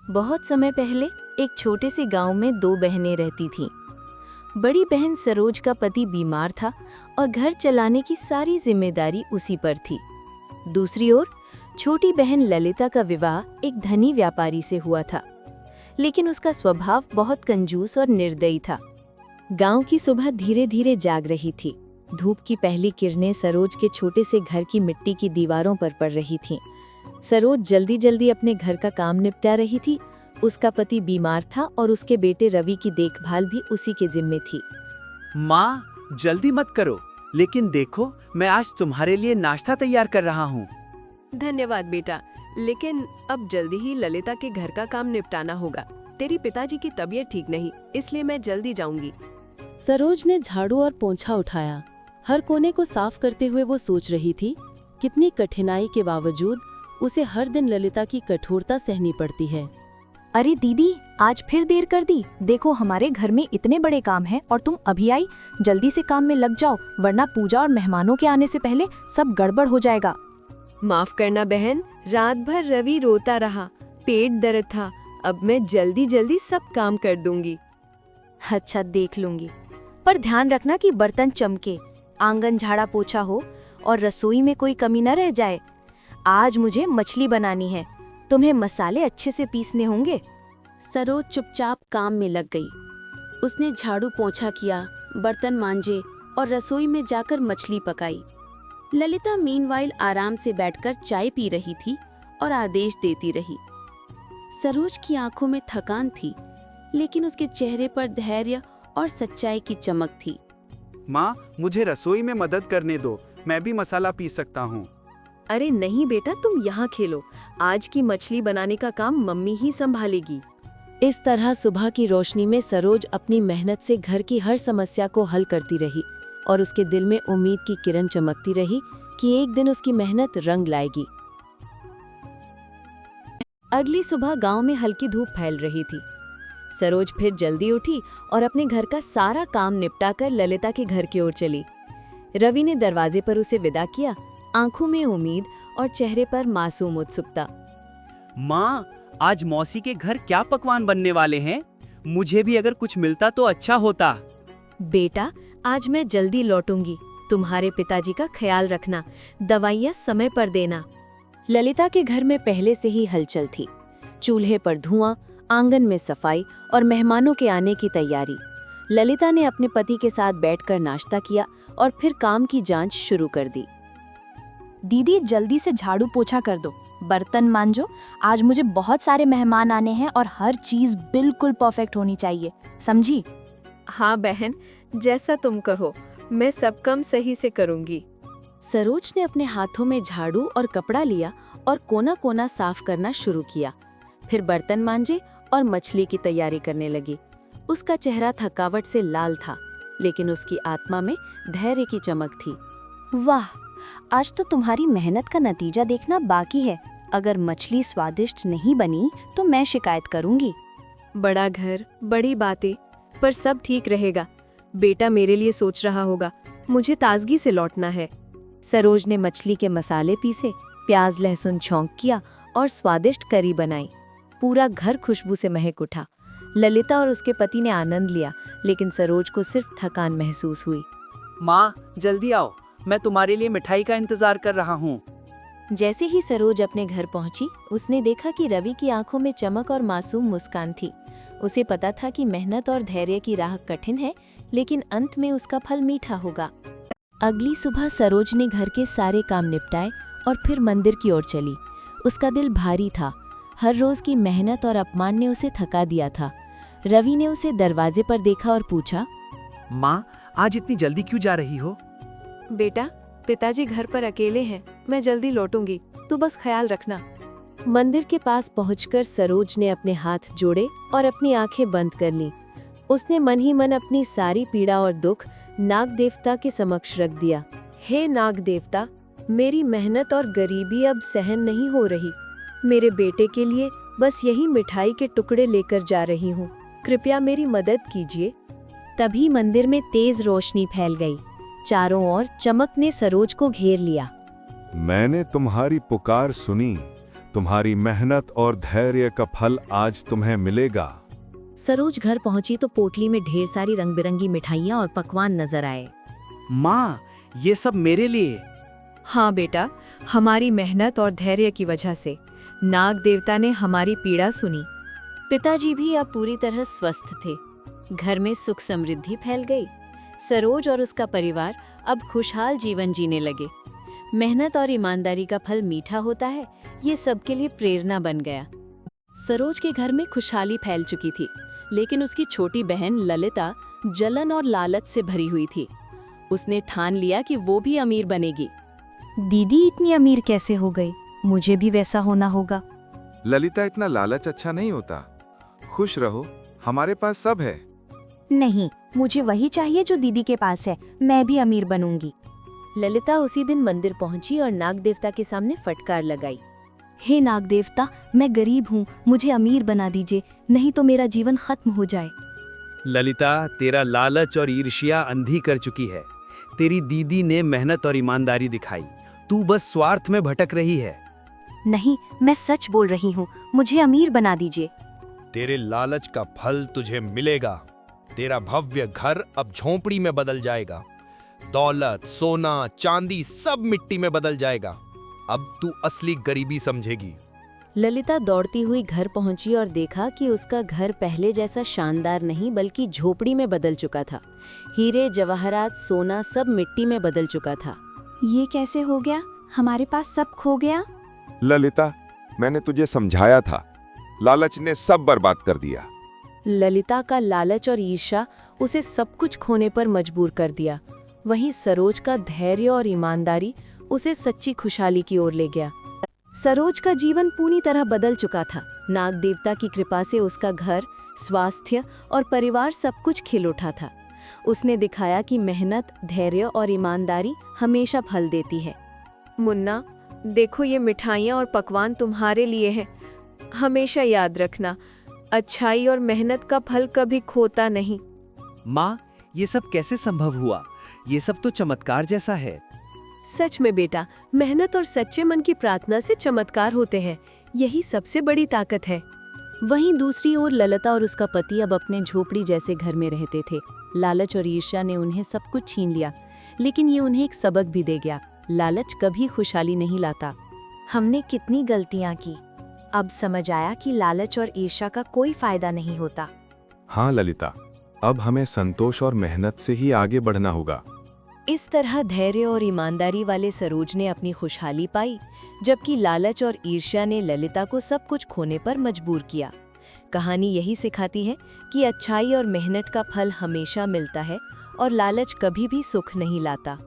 बहुत समय पहले एक छोटे से गांव में दो बहनें रहती थीं। बड़ी बहन सरोज का पति बीमार था और घर चलाने की सारी जिम्मेदारी उसी पर थी। दूसरी ओर छोटी बहन ललिता का विवाह एक धनी व्यापारी से हुआ था, लेकिन उसका स्वभाव बहुत कंजूस और निर्दयी था। गांव की सुबह धीरे धीरे जाग रही थी। धूप की पहली किरणें सरोज के छोटे से घर की मिट्टी की दीवारों पर पड़ रही थीं। सरोज जल्दी जल्दी अपने घर का काम निपटा रही थी। उसका पति बीमार था और उसके बेटे रवि की देखभाल भी उसी के जिम्मे थी। माँ, जल्दी मत करो, लेकिन देखो मैं आज तुम्हारे लिए नाश्ता तैयार कर रहा हूँ। धन्यवाद बेटा, लेकिन अब जल्दी ही ललिता के घर का काम निपटाना होगा। तेरी पिताजी की तबीयत ठीक नहीं, इसलिए मैं जल्दी जाऊंगी। सरोज ने झाड़ू और पोंछा उठाया। हर कोने को साफ करते हुए वो सोच रही थी, कितनी कठिनाई के बावजूद उसे हर दिन ललिता की कठोरता सहनी पड़ती है। अरे दीदी, आज फिर देर कर दी। देखो हमारे घर में इतने बड़े काम हैं और तुम अभी आई। जल्दी से काम में लग जाओ, वरना पूजा और मेहमानों के आने से पहले सब गड़बड़ हो जाएगा। माफ करना बहन, रात भर रवि रोता रहा, पेट दर्द था। अब मैं जल्दी जल्दी सब काम कर दूंगी। अच्छा, देख लूंगी, पर ध्यान रखना कि बर्तन चमके, आंगन झाड़ा पोछा हो और रसोई में कोई कमी न रह जाए। आज मुझे मछली बनानी है, तुम्हें मसाले अच्छे से पीसने होंगे। सरोज चुपचाप काम में लग गई। उसने झाड़ू पोंछा किया, बर्तन मांजे और रसोई में जाकर मछली पकाई। ललिता मीनवाइल आराम से बैठकर चाय पी रही थी और आदेश देती रही। सरोज की आंखों में थकान थी, लेकिन उसके चेहरे पर धैर्य और सच्चाई की चमक थी। माँ, मुझे रसोई में मदद करने दो, मैं भी मसाला पीस सकता हूँ। अरे नहीं बेटा, तुम यहाँ खेलो। आज की मछली बनाने का काम मम्मी ही संभालेगी। इस तरह सुबह की रोशनी में सरोज अपनी मेहनत से घर की हर समस्या को हल करती रही और उसके दिल में उम्मीद की किरण चमकती रही कि एक दिन उसकी मेहनत रंग लाएगी। अगली सुबह गांव में हल्की धूप फैल रही थी। सरोज फिर जल्दी उठी और अपने घर का सारा काम निपटाकर ललिता के घर की ओर चली। रवि ने दरवाजे पर उसे विदा किया, आंखों में उम्मीद और चेहरे पर मासूम उत्सुकता। माँ, आज मौसी के घर क्या पकवान बनने वाले हैं? मुझे भी अगर कुछ मिलता तो अच्छा होता। बेटा, आज मैं जल्दी लौटूंगी। तुम्हारे पिताजी का ख्याल रखना, दवाइयाँ समय पर देना। ललिता के घर में पहले से ही हलचल थी। चूल्हे पर धुआं, आंगन में सफाई और मेहमानों के आने की तैयारी। ललिता ने अपने पति के साथ बैठकर नाश्ता किया और फिर काम की जांच शुरू कर दी। दीदी, जल्दी से झाड़ू पोछा कर दो, बर्तन मांजो। आज मुझे बहुत सारे मेहमान आने हैं और हर चीज बिल्कुल परफेक्ट होनी चाहिए, समझी? हाँ बहन, जैसा तुम कहो, मैं सब काम सही से करूंगी। सरोज ने अपने हाथों में झाड़ू और कपड़ा लिया और कोना कोना साफ करना शुरू किया। फिर बर्तन मांजे और मछली की तैयारी करने लगी। उसका चेहरा थकावट से लाल था, लेकिन उसकी आत्मा में धैर्य की चमक थी। वाह, आज तो तुम्हारी मेहनत का नतीजा देखना बाकी है। अगर मछली स्वादिष्ट नहीं बनी तो मैं शिकायत करूंगी। बड़ा घर, बड़ी बातें, पर सब ठीक रहेगा। बेटा मेरे लिए सोच रहा होगा। मुझे ताजगी से लौटना है। सरोज ने मछली के मसाले पीसे, प्याज लहसुन छौंक किया और स्वादिष्ट करी बनाई। पूरा घर खुशबू से महक उठा। ललिता और उसके पति ने आनंद लिया, लेकिन सरोज को सिर्फ थकान महसूस हुई। माँ, जल्दी आओ, मैं तुम्हारे लिए मिठाई का इंतजार कर रहा हूँ। जैसे ही सरोज अपने घर पहुंची, उसने देखा कि रवि की आंखों में चमक और मासूम मुस्कान थी। उसे पता था कि मेहनत और धैर्य की राह कठिन है, लेकिन अंत में उसका फल मीठा होगा। अगली सुबह सरोज ने घर के सारे काम निपटाए और फिर मंदिर की ओर चली। उसका दिल भारी था। हर रोज की मेहनत और अपमान ने उसे थका दिया था। रवि ने उसे दरवाजे पर देखा और पूछा, माँ, आज इतनी जल्दी क्यों जा रही हो? बेटा, पिताजी घर पर अकेले हैं, मैं जल्दी लौटूंगी, तू बस ख्याल रखना। मंदिर के पास पहुंचकर सरोज ने अपने हाथ जोड़े और अपनी आंखें बंद कर ली। उसने मन ही मन अपनी सारी पीड़ा और दुख नाग देवता के समक्ष रख दिया। हे नाग देवता, मेरी मेहनत और गरीबी अब सहन नहीं हो रही। मेरे बेटे के लिए बस यही मिठाई के टुकड़े लेकर जा रही हूँ। कृपया मेरी मदद कीजिए। तभी मंदिर में तेज रोशनी फैल गई। चारों ओर चमक ने सरोज को घेर लिया। मैंने तुम्हारी पुकार सुनी, तुम्हारी मेहनत और धैर्य का फल आज तुम्हें मिलेगा। सरोज घर पहुंची तो पोटली में ढेर सारी रंग बिरंगी मिठाइयाँ और पकवान नजर आए। माँ, ये सब मेरे लिए। हाँ बेटा, हमारी मेहनत और धैर्य की वजह से नाग देवता ने हमारी पीड़ा सुनी। पिताजी भी अब पूरी तरह स्वस्थ थे। घर में सुख समृद्धि फैल गई। सरोज और उसका परिवार अब खुशहाल जीवन जीने लगे। मेहनत और ईमानदारी का फल मीठा होता है, ये सबके लिए प्रेरणा बन गया। सरोज के घर में खुशहाली फैल चुकी थी, लेकिन उसकी छोटी बहन ललिता जलन और लालच से भरी हुई थी। उसने ठान लिया कि वो भी अमीर बनेगी। दीदी इतनी अमीर कैसे हो गई? मुझे भी वैसा होना होगा। ललिता, इतना लालच अच्छा नहीं होता। खुश रहो, हमारे पास सब है। नहीं, मुझे वही चाहिए जो दीदी के पास है। मैं भी अमीर बनूंगी। ललिता उसी दिन मंदिर पहुंची और नाग देवता के सामने फटकार लगाई। हे नाग देवता, मैं गरीब हूँ, मुझे अमीर बना दीजिए, नहीं तो मेरा जीवन खत्म हो जाए। ललिता, तेरा लालच और ईर्ष्या अंधी कर चुकी है। तेरी दीदी ने मेहनत और ईमानदारी दिखाई, तू बस स्वार्थ में भटक रही है। नहीं, मैं सच बोल रही हूँ, मुझे अमीर बना दीजिए। तेरे लालच का फल तुझे मिलेगा। तेरा भव्य घर अब झोंपड़ी में बदल जाएगा। दौलत, सोना, चांदी सब मिट्टी में बदल जाएगा। अब तू असली गरीबी समझेगी। ललिता दौड़ती हुई घर पहुंची और देखा कि उसका घर पहले जैसा शानदार नहीं बल्कि झोपड़ी में बदल चुका था। हीरे, जवाहरात, सोना सब मिट्टी में बदल चुका था। ये कैसे हो गया? हमारे पास सब खो गया। ललिता, मैंने तुझे समझाया था, लालच ने सब बर्बाद कर दिया। ललिता का लालच और ईर्ष्या उसे सब कुछ खोने पर मजबूर कर दिया। वहीं सरोज का धैर्य और ईमानदारी उसे सच्ची खुशहाली की ओर ले गया। सरोज का जीवन पूरी तरह बदल चुका था। नाग देवता की कृपा से उसका घर, स्वास्थ्य और परिवार सब कुछ खिल उठा था। उसने दिखाया कि मेहनत, धैर्य और ईमानदारी हमेशा फल देती है। मुन्ना, देखो ये मिठाइयाँ और पकवान तुम्हारे लिए हैं। हमेशा याद रखना, अच्छाई और मेहनत का फल कभी खोता नहीं। माँ, ये सब कैसे संभव हुआ? ये सब तो चमत्कार जैसा है। सच में बेटा, मेहनत और सच्चे मन की प्रार्थना से चमत्कार होते हैं। यही सबसे बड़ी ताकत है। वहीं दूसरी ओर ललिता और उसका पति अब अपने झोपड़ी जैसे घर में रहते थे। लालच और ईर्ष्या ने उन्हें सब कुछ छीन लिया, लेकिन ये उन्हें एक सबक भी दे गया। लालच कभी खुशहाली नहीं लाता। हमने कितनी गलतियाँ की। अब समझ आया कि लालच और ईर्ष्या का कोई फायदा नहीं होता। हाँ ललिता, अब हमें संतोष और मेहनत से ही आगे बढ़ना होगा। इस तरह धैर्य और ईमानदारी वाले सरोज ने अपनी खुशहाली पाई, जबकि लालच और ईर्ष्या ने ललिता को सब कुछ खोने पर मजबूर किया। कहानी यही सिखाती है कि अच्छाई और मेहनत का फल हमेशा मिलता है और लालच कभी भी सुख नहीं लाता।